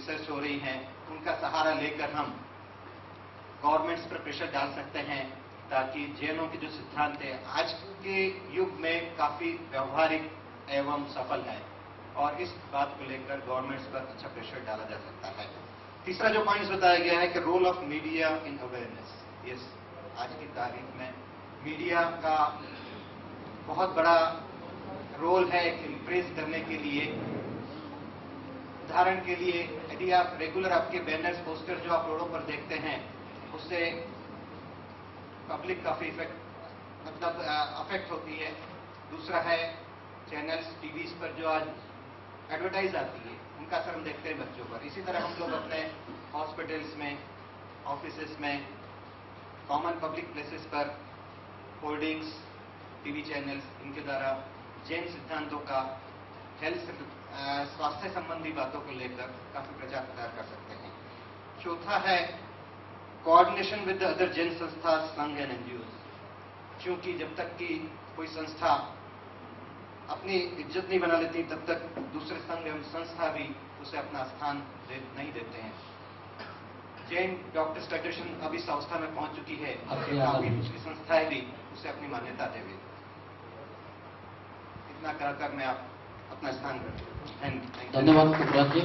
Research हो रही हैं, उनका सहारा लेकर हम गवर्नमेंट्स पर प्रेशर डाल सकते हैं ताकि जैनों के जो सिद्धांत है आज के युग में काफी व्यवहारिक एवं सफल है, और इस बात को लेकर गवर्नमेंट्स पर अच्छा प्रेशर डाला जा सकता है। तीसरा जो पॉइंट बताया गया है कि role of media in awareness. Yes, आज की तारीख में मीडिया का बहुत बड़ा रोल है इम्प्रेस करने के लिए। उदाहरण के लिए यदि आप रेगुलर आपके बैनर्स पोस्टर जो आप रोडों पर देखते हैं, उससे पब्लिक काफी अफेक्ट होती है। दूसरा है चैनल्स टीवीज पर जो आज एडवर्टाइज आती है, उनका असर हम देखते हैं बच्चों पर। इसी तरह हम लोग अपने हॉस्पिटल्स में, ऑफिसेस में, कॉमन पब्लिक प्लेसेस पर होर्डिंग्स, टीवी चैनल्स, इनके द्वारा जैन सिद्धांतों का स्वास्थ्य संबंधी बातों को लेकर काफी प्रचार प्रसार कर सकते हैं। चौथा है coordination with the other Jain संस्था, संघ एंड एनजीओज। क्योंकि जब तक कि कोई संस्था अपनी इज्जत नहीं बना लेती, तब तक दूसरे संघ एवं संस्था भी उसे अपना स्थान नहीं देते हैं। जैन डॉक्टर्स फेडरेशन अभी इस अवस्था में पहुंच चुकी है, काफी दूसरी संस्थाएं भी उसे अपनी मान्यता देंगे। इतना कहकर मैं आप अपना स्थान धन्यवाद कुबराज जी।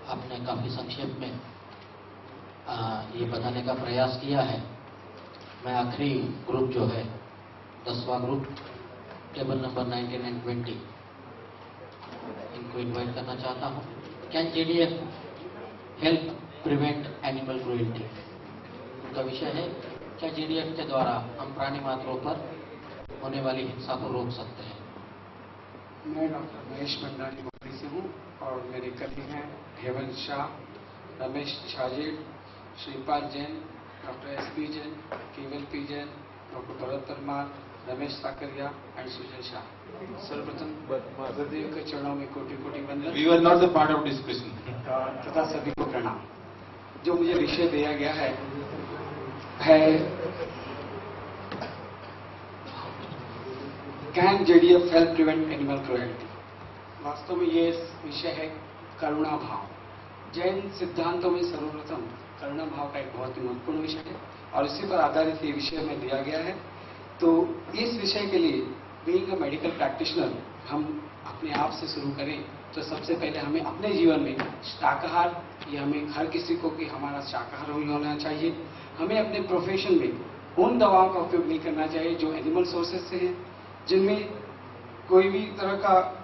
आपने काफी संक्षेप में ये बताने का प्रयास किया है। मैं आखिरी ग्रुप जो है 10वां ग्रुप, टेबल नंबर 19 एंड 20, इनको इन्वाइट करना चाहता हूँ। Can JDF help prevent animal cruelty? उनका विषय है क्या जेडीएफ के द्वारा हम प्राणी मात्रों पर होने वाली हिंसा को रोक सकते हैं? मैं डॉक्टर महेश मंडानी मुंबई से हूँ और मेरे कलीग हैं Hemant Shah, Ramesh Chhajed, Shripad Jain, doctor SP Jain, Keval P Jain, doctor Bharat Parmar, Ramesh Sakaria and Sujay Shah. सर्वप्रथम महादेव के चरणों में कोटि कोटि वंदन। We were not the part of discussion. तथा सभी को प्रणाम। जो मुझे विषय दिया गया है can JDF help prevent animal cruelty. वास्तव में ये विषय है करुणा भाव। जैन सिद्धांतों में सर्वप्रथम करुणा भाव का एक बहुत ही महत्वपूर्ण विषय है और इसी पर आधारित ये विषय में दिया गया है। तो इस विषय के लिए बीइंग अ मेडिकल प्रैक्टिशनर हम अपने आप से शुरू करें तो सबसे पहले हमें अपने जीवन में शाकाहार, ये हमें हर किसी को कि हमारा शाकाहार ही होना चाहिए। हमें अपने प्रोफेशन में उन दवाओं का उपयोग नहीं करना चाहिए जो एनिमल सोर्सेज से हैं, जिनमें कोई भी तरह का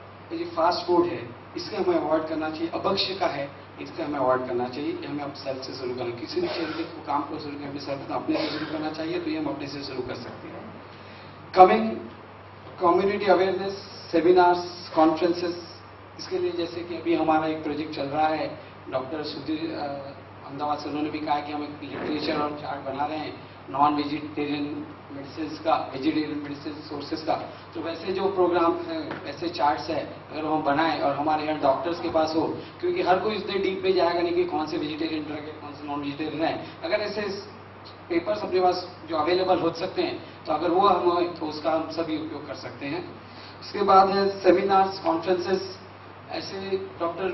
फास्ट फूड है, इसके हमें अवॉइड करना चाहिए। अभक्ष्य का है, इससे हमें अवॉइड करना चाहिए। हमें अब सेल्फ से शुरू करना, किसी भी चीज को काम को शुरू करने सेल्फ अपने से शुरू करना चाहिए, तो ये हम अपने से शुरू कर सकते हैं। Coming community awareness seminars, conferences, इसके लिए जैसे कि अभी हमारा एक प्रोजेक्ट चल रहा है, डॉक्टर सुधीर अहमदाबाद से, उन्होंने भी कहा कि हम एक लिटरेचर और चार्ट बना रहे हैं नॉन वेजिटेरियन मेडिसिन का, वेजिटेरियन मेडिसिन सोर्सेज का। तो वैसे जो प्रोग्राम है, वैसे चार्ट्स है, अगर हम बनाएं और हमारे यहाँ डॉक्टर्स के पास हो, क्योंकि हर कोई इतने डीप में जाएगा नहीं कि कौन से वेजिटेरियन ड्रग है, कौन से नॉन वेजिटेरियन है। अगर ऐसे पेपर्स अपने पास जो अवेलेबल हो सकते हैं, तो अगर वो हम तो उसका हम सभी उपयोग कर सकते हैं। उसके बाद है सेमिनार्स, कॉन्फ्रेंसेस। ऐसे डॉक्टर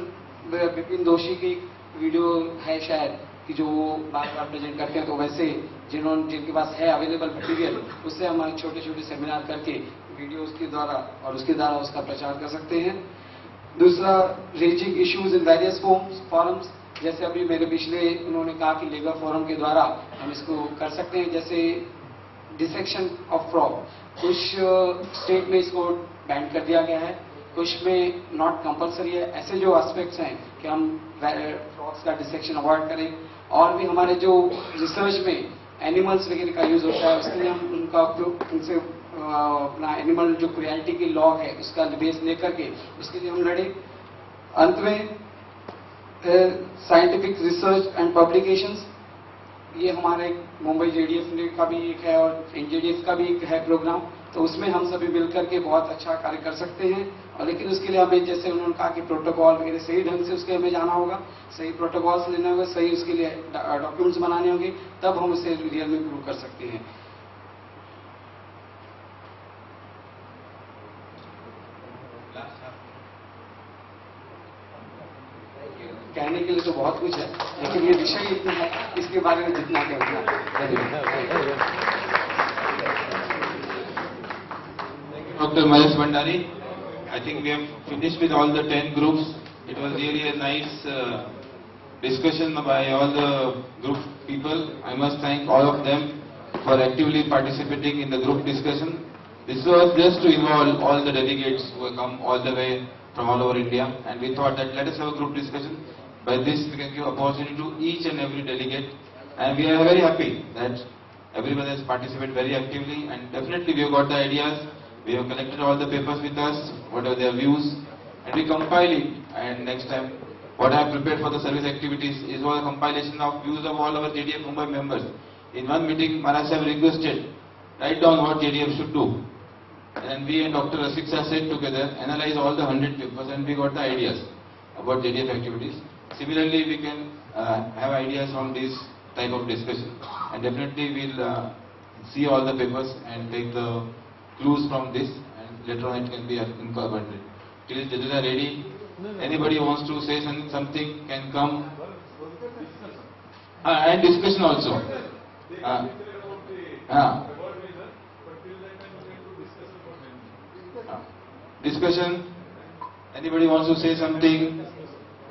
विपिन दोषी की वीडियो है शायद कि जो वो बार बार प्रेजेंट करते हैं, तो वैसे जिनके पास है अवेलेबल मटीरियल, उससे हम छोटे छोटे सेमिनार करके वीडियोस के द्वारा और उसके द्वारा उसका प्रचार कर सकते हैं। दूसरा, raising issues in various forums, जैसे अभी मेरे पिछले उन्होंने कहा कि लेबर फोरम के द्वारा हम इसको कर सकते हैं। जैसे डिसेक्शन ऑफ फ्रॉग, कुछ स्टेट में इसको बैन कर दिया गया है, कुछ में नॉट कंपलसरी है। ऐसे जो एस्पेक्ट्स हैं कि हम फ्रॉग्स का डिसेक्शन अवॉइड करें, और भी हमारे जो रिसर्च में एनिमल्स वगैरह का यूज होता है, उसके लिए हम उनका उपयोग, उनसे अपना एनिमल जो क्रुएल्टी की लॉ है उसका बेस लेकर के उसके लिए हम लड़े। अंत में साइंटिफिक रिसर्च एंड पब्लिकेशंस, ये हमारे मुंबई जेडीएफ का भी एक है और एनजेडीएफ का भी एक है प्रोग्राम, तो उसमें हम सभी मिलकर के बहुत अच्छा कार्य कर सकते हैं। और लेकिन उसके लिए हमें, जैसे उन्होंने कहा कि प्रोटोकॉल वगैरह सही ढंग से उसके हमें जाना होगा, सही प्रोटोकॉल्स लेना होगा, सही उसके लिए डॉक्यूमेंट्स बनाने होंगे, तब हम उसे रियल में प्रूव कर सकते हैं। कहने के लिए तो बहुत कुछ है, लेकिन ये विषय इतना है, इसके बारे में जितना है उतना। Dr. Mahesh Bhandari, I think we have finished with all the 10 groups. It was really a nice discussion by all the group people. I must thank all of them for actively participating in the group discussion. This was just to involve all the delegates who have come all the way from all over India, and we thought that let us have a group discussion. By this we can give opportunity to each and every delegate, and we are very happy that everyone has participated very actively, and definitely we have got the ideas. We have collected all the papers with us, what are their views, and we compile it. And next time, what I have prepared for the service activities is all a compilation of views of all our JDF Mumbai members. In one meeting, Maharaj have requested, write down what JDF should do. And we and Dr. Rasik sir sat together, analyze all the 100 papers, and we got the ideas about JDF activities. Similarly, we can have ideas from this type of discussion, and definitely we'll see all the papers and take the clues from this, and later on it can be incorporated. Till judges are ready, anybody who wants to say something can come. And discussion also. Discussion. Anybody wants to say something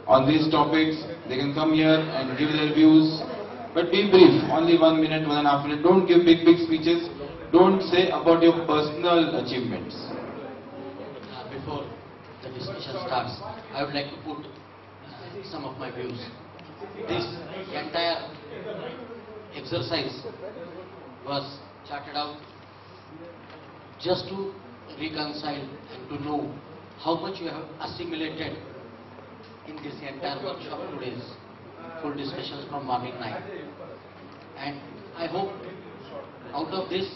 on these topics, they can come here and give their views. But be brief, only 1 minute, 1.5 minutes. Don't give big speeches. Don't say about your personal achievements. Before the discussion starts, I would like to put some of my views. This entire exercise was charted out just to reconcile and to know how much you have assimilated in this entire workshop today's full discussions from morning 9. And I hope out of this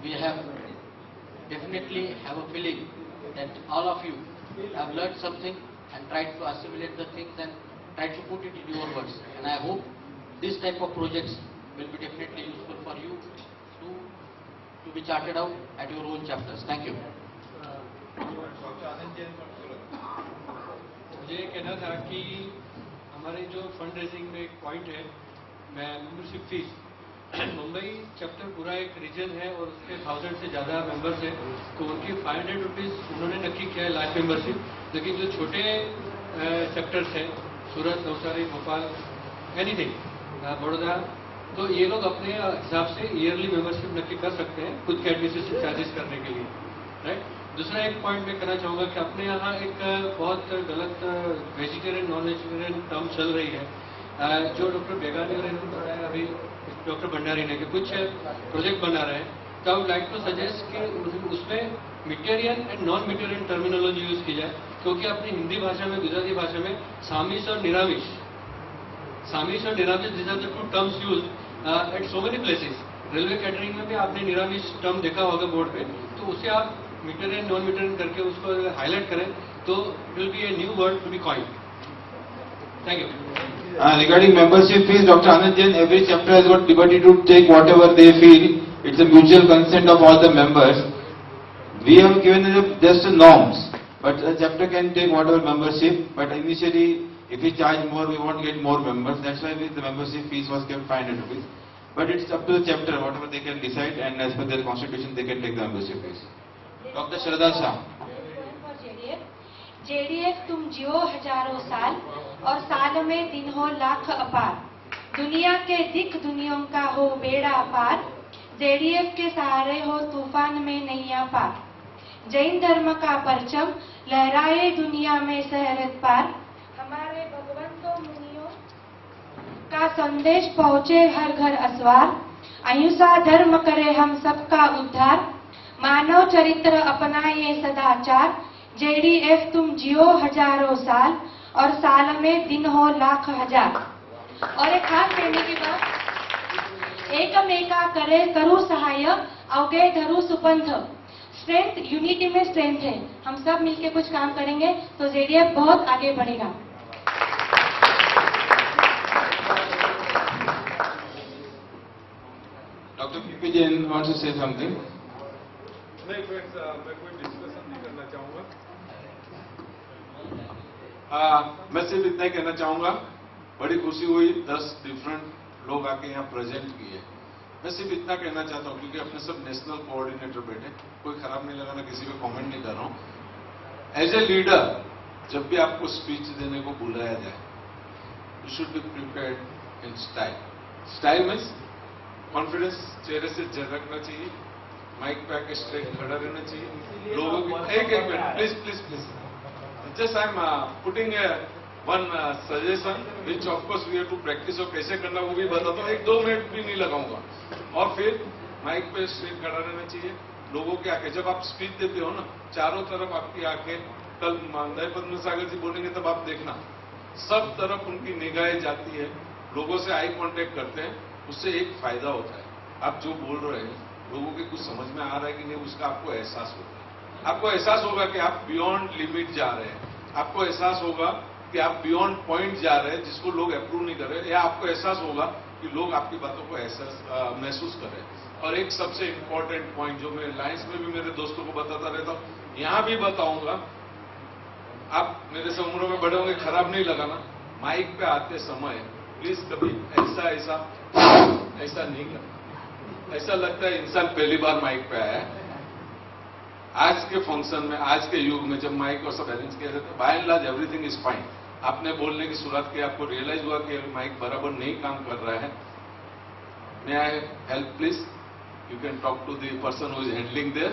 we have definitely have a feeling that all of you have learned something and tried to assimilate the things and tried to put it in your words. And I hope this type of projects will be definitely useful for you to be charted out at your own chapters. Thank you. मुझे ये कहना था कि हमारे जो fund raising में एक point है, मेंबरशिप फीस, मुंबई चैप्टर पूरा एक रीजन है और उसके 1000 से ज़्यादा मेंबर्स हैं, तो उनकी 500 रुपीज़ उन्होंने नक्की किया है लाइफ मेंबरशिप। लेकिन जो छोटे चैप्टर्स हैं, सूरत, नवसारी, भोपाल, एनीथिंग, बड़ौदा, तो ये लोग अपने हिसाब से ईयरली मेंबरशिप नक्की कर सकते हैं खुद के एडमिनिस्ट्रेटिव चार्जेस करने के लिए, राइट। दूसरा एक पॉइंट मैं कहना चाहूँगा कि अपने यहाँ एक बहुत गलत वेजिटेरियन नॉन वेजिटेरियन टर्म चल रही है, जो डॉक्टर बेगानी ने बताया अभी डॉक्टर भंडारी ने कि कुछ प्रोजेक्ट बना रहे हैं, तो I would like to suggest कि उसमें मिटेरियन एंड नॉन मिटेरियन टर्मिनोलॉजी यूज की जाए, क्योंकि अपनी हिंदी भाषा में, गुजराती भाषा में सामिश और निरामिश this are the two terms use at so many places. Railway catering में भी आपने निरामिश टर्म देखा होगा बोर्ड पे, तो उसे आप मिटेरियन नॉन मिटेरियन करके उसको हाईलाइट करें तो it will be a new word to be coined. Thank you. Regarding membership fees, Dr. Anand Jain, every chapter has got liberty to take whatever they feel. It's a mutual consent of all the members. We have given just norms, but the chapter can take whatever membership. But initially, if we charge more, we won't get more members. That's why the membership fees was kept 500 rupees. But it's up to the chapter, whatever they can decide, and as per their constitution, they can take the membership fees. Dr. Shraddha Shah. JDF तुम जियो हजारों साल और साल में दिन हो लाख अपार, दुनिया के दिक दुनियों का हो बेड़ा पार, JDF के सहारे हो तूफान में नैया पार, जैन धर्म का परचम लहराए दुनिया में शहरत पार, हमारे भगवंतों मुनियों का संदेश पहुँचे हर घर असवार, अहिंसा धर्म करे हम सबका उद्धार, मानव चरित्र अपनाए सदाचार, JDF तुम जियो हजारों साल और साल में दिन हो लाख हजार। और एक खास कहने की बात, एकमेका करे करू सहाय अवगे धरू सुपंथ। स्ट्रेंथ, यूनिटी में स्ट्रेंथ है, हम सब मिलके कुछ काम करेंगे तो JDF बहुत आगे बढ़ेगा। Dr. P.P. Jain wants to say something. नहीं, मैं कोई डिस्कशन नहीं करना चाहूँगा। मैं सिर्फ इतना ही कहना चाहूंगा, बड़ी खुशी हुई 10 डिफरेंट लोग आके यहाँ प्रेजेंट किए। मैं सिर्फ इतना कहना चाहता हूँ, क्योंकि अपने सब नेशनल कोऑर्डिनेटर बैठे, कोई खराब नहीं लगा, मैं किसी पे कमेंट नहीं कर रहा हूँ। एज ए लीडर, जब भी आपको स्पीच देने को बुलाया जाए, you should be prepared in style. Style means confidence चेहरे से झलकना चाहिए, माइक पे आके स्ट्रेट खड़ा रहना चाहिए, लोगों की एक minute please please please, just I am putting one suggestion which of course we have to practice, और कैसे करना वो भी बताता हूँ, 1-2 मिनट भी नहीं लगाऊंगा। और फिर माइक पे स्ट्रेट खड़ा रहना चाहिए, लोगों की आंखें, जब आप स्पीच देते हो ना, चारों तरफ आपकी आंखें, कल मानदेय पद्म सागर जी बोलेंगे तब आप देखना, सब तरफ उनकी निगाहें जाती है, लोगों से आई कांटेक्ट करते हैं, उससे एक फायदा होता है, आप जो बोल रहे हैं लोगों के कुछ समझ में आ रहा है कि नहीं, उसका आपको एहसास होता है। आपको एहसास होगा कि आप बियॉन्ड लिमिट जा रहे हैं, आपको एहसास होगा कि आप बियॉन्ड पॉइंट जा रहे हैं जिसको लोग अप्रूव नहीं कर रहे, या आपको एहसास होगा कि लोग आपकी बातों को महसूस कर रहे हैं। और एक सबसे इंपॉर्टेंट पॉइंट जो मैं लाइन्स में भी मेरे दोस्तों को बताता रहता हूं, यहां भी बताऊंगा, आप मेरे से उम्र में बड़े होंगे, खराब नहीं लगाना, माइक पे आते समय प्लीज कभी ऐसा नहीं करना। ऐसा लगता है इंसान पहली बार माइक पे आया है। आज के फंक्शन में, आज के युग में, जब माइक और सब अरेंज किया जाता है, by and large everything is fine. आपने बोलने की शुरुआत की, आपको रियलाइज हुआ कि माइक बराबर नहीं काम कर रहा है, may I help please, you can talk to the person who is handling there,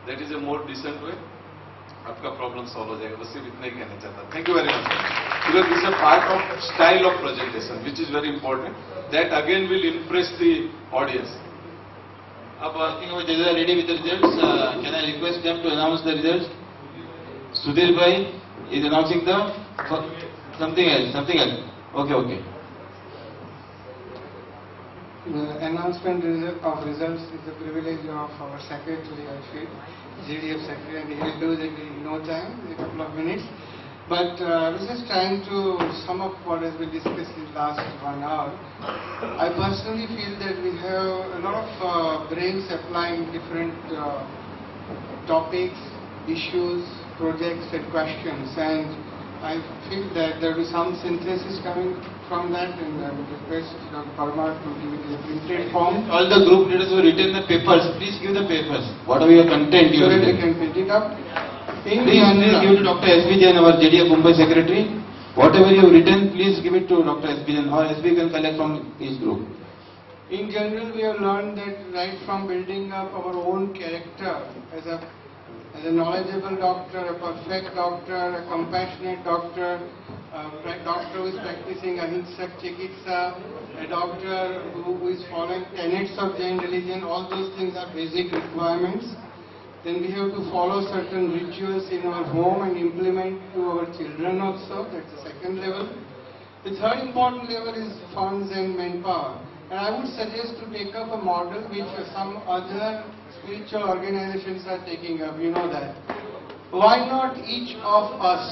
that is a more decent way, आपका प्रॉब्लम सॉल्व हो जाएगा। बस सिर्फ इतना ही कहना चाहता हूं। Thank you very much, because this is part of style of presentation which is very important, that again will impress the audience. Up asking about they are ready with the results. Can I request them to announce the results? Sudhir bhai is announcing the something else. Okay. The announcement of results is the privilege of our secretary, I feel, GDF secretary, and he will do it in no time, in a couple of minutes. But I was just trying to sum up what has been discussed in the last 1 hour. I personally feel that we have a lot of brains applying different topics, issues, projects and questions, and I feel that there will be some synthesis coming from that, and I would request Dr. Parmar to give it in a printed form. All the group leaders who written the papers, please give the papers, whatever your content you so have that we written. can print it up. Please give to Dr. S.B. Jain, our JDF Mumbai secretary. Whatever you have written, please give it to Dr. S.B. Jain, or SB can collect from each group. In general, we have learned that right from building up our own character as a knowledgeable doctor, a perfect doctor, a compassionate doctor, a doctor who is practicing ahimsak chikitsa, a doctor who is following tenets of Jain religion, all those things are basic requirements. Then we have to follow certain rituals in our home and implement to our children also. That's the second level. The third important level is funds and manpower. And I would suggest to take up a model which some other spiritual organizations are taking up. You know that. Why not each of us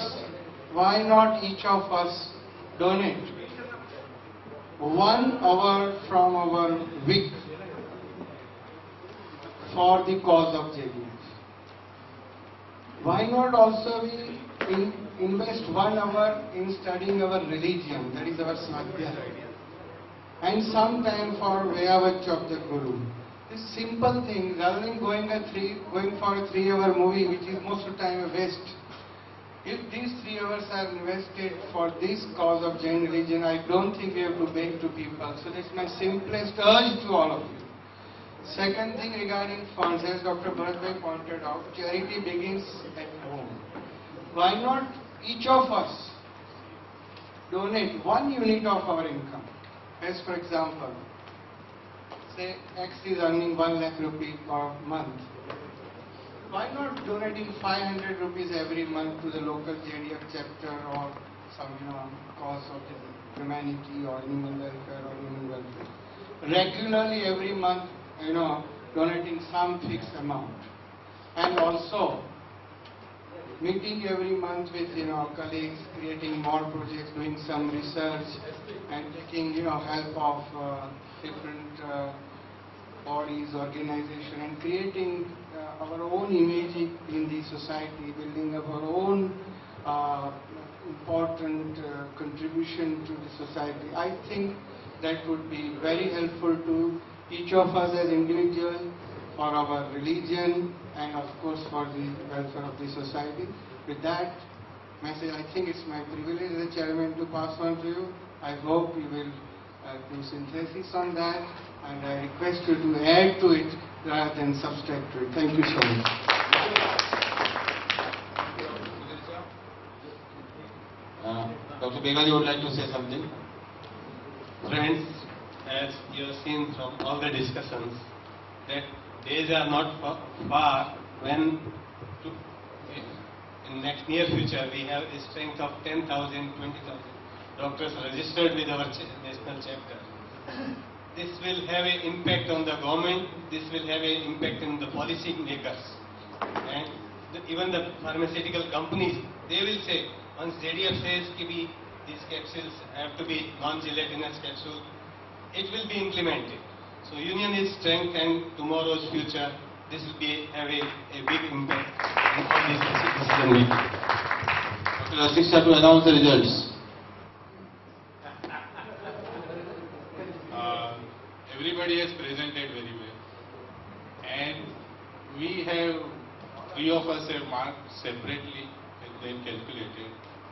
donate 1 hour from our week for the cause of JDF? Why not also we invest 1 hour in studying our religion, that is our Swadhyaya, and some time for Vayavach of the Guru. This simple thing, rather than going for a 3-hour movie, which is most of the time a waste. If these 3 hours are invested for this cause of Jain religion, I don't think we have to beg to people. So that's my simplest urge to all of you. Second thing regarding funds, as Dr. Bharat Bhai pointed out, charity begins at home. Why not each of us donate 1 unit of our income? As for example, say X is earning 1 lakh rupees per month. Why not donating 500 rupees every month to the local JDF chapter or some cause of the humanity or animal welfare or human welfare? Regularly every month, donating some fixed amount, and also meeting every month with colleagues, creating more projects, doing some research, and taking help of different bodies, organization, and creating our own image in the society, building up our own important contribution to the society. I think that would be very helpful to each of us as individuals, for our religion, and of course for the welfare of the society. With that message, I think it's my privilege as a chairman to pass on to you. I hope you will do synthesis on that, and I request you to add to it rather than subtract to it. Thank you so much. Dr. Begaji would like to say something. Friends, as you have seen from all the discussions, that days are not far when in next near future we have a strength of 10,000, 20,000 doctors registered with our national chapter. This will have an impact on the government, this will have an impact on the policy makers, and even the pharmaceutical companies. They will say, once JDF says that these capsules have to be non-gelatinous capsule, it will be implemented. So union is strength, and tomorrow's future, this will have a big impact on this decision making. Dr. Asiksha to announce the results. Everybody has presented very well, and we have, three of us have marked separately and then calculated,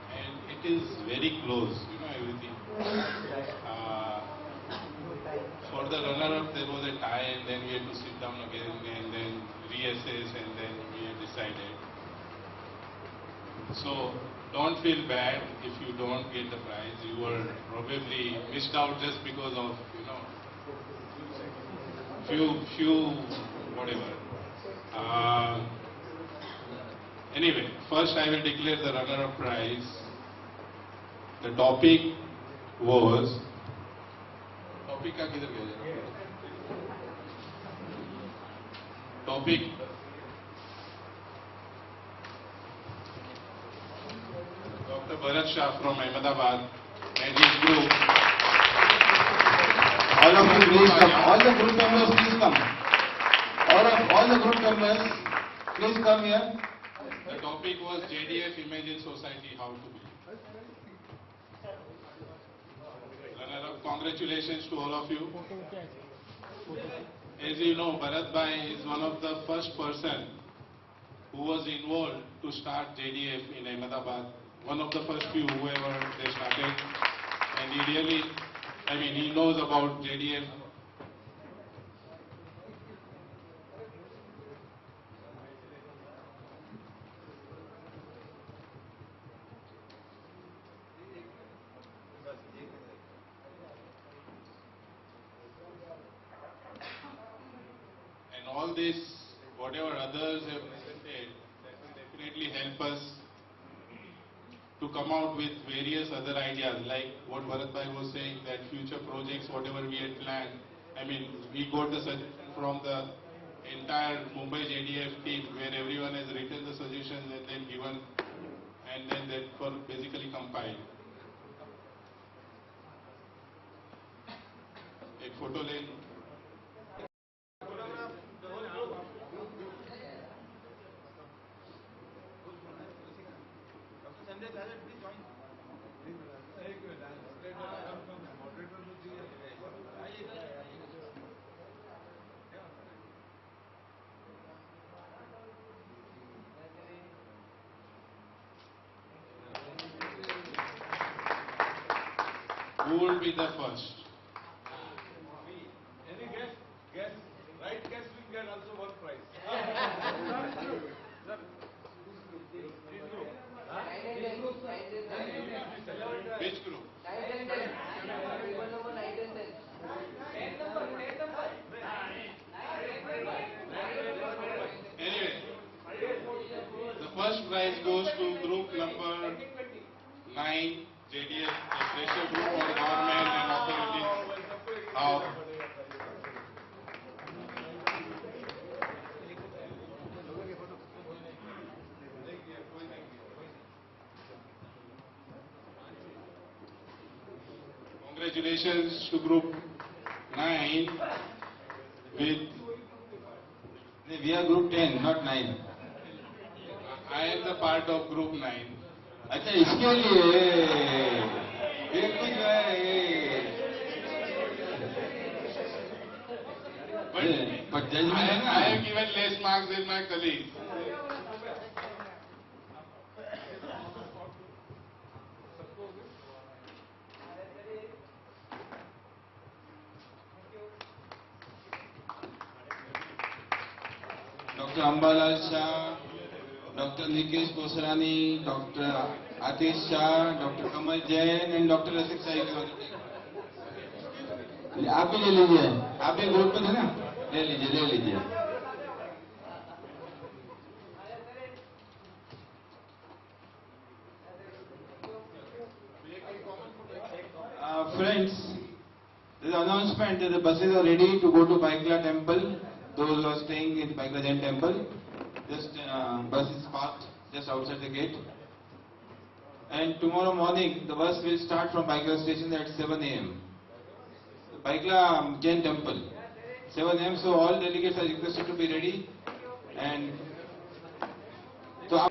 and it is very close, everything. For the runner-up, there was a tie, and then we had to sit down again and then reassess, and then we had decided. So don't feel bad if you don't get the prize. You were probably missed out just because of, few whatever. Anyway, first I will declare the runner-up prize. The topic was. Topic का किधर गया जरा? Topic. Dr. Bharat Shah from Ahmedabad and his group. All of you please come. All the group members please come. All the group members please come here. The topic was JDF Imagine Society How to Be. Runner-up, congratulations to all of you. As you know, Bharat Bhai is one of the first person who was involved to start JDF in Ahmedabad. One of the first few whoever they started, and he really, he knows about JDF. And all this, whatever others have presented, that will definitely help us to come out with various other ideas, like what Bharat Bhai was saying, that future projects, whatever we had planned. We got the suggestion from the entire Mumbai JDF team, where everyone has written the suggestions and then given, and then that for basically compiled. A photo ले लो. Who will be the first? Any guess? Guess. Right guess will get also one prize. Which group? Anyway, the first prize goes to group number 9, JDF, the pressure group for government and authorities. Congratulations to group 9 with. We are group 10, not 9. I am the part of group 9. अच्छा, इसके लिए ये कुछ है but judgment है ना. I have given less marks than my colleagues. Dr. Ambalal Shah, Dr. Nikesh Kosrani, Dr. Atish Shah, Dr. Kamal Jain and Dr. Rasik Sahi. आप भी ले लीजिए, आप भी ग्रुप में थे ना, ले लीजिए. Friends, this announcement that the buses are ready to go to Paikla temple. Those who are staying in Paikla Jain temple, just bus is parked just outside the gate. And tomorrow morning, the bus will start from Paikla station at 7 a.m. Paikla Jain temple, 7 a.m. So all delegates are requested to be ready. And so.